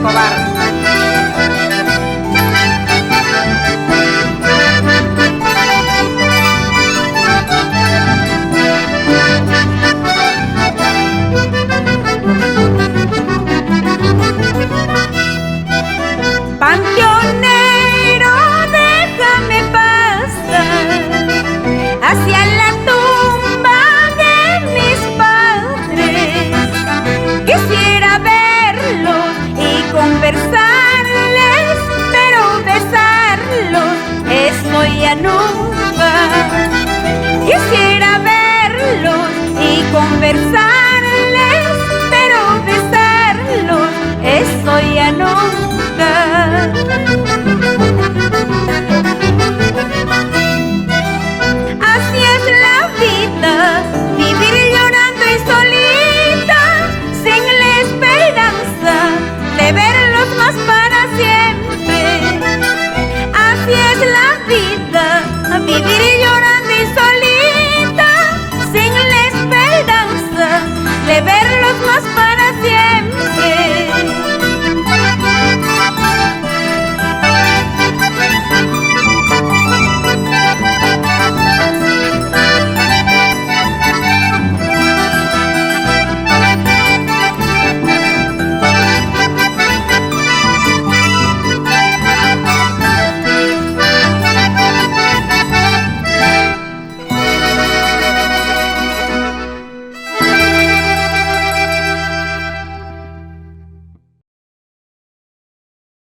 cobarde. Panteonero, déjame pasar hacia la tumba de mis padres. Quisiera verlos y conversarles, pero besarlos, eso ya nunca. Quisiera verlos y conversarles, pero besarlos, eso ya nunca. Así es la vida, vivir llorando y solita, sin la esperanza de verlos más para siempre. Así es la vida, vivir llorando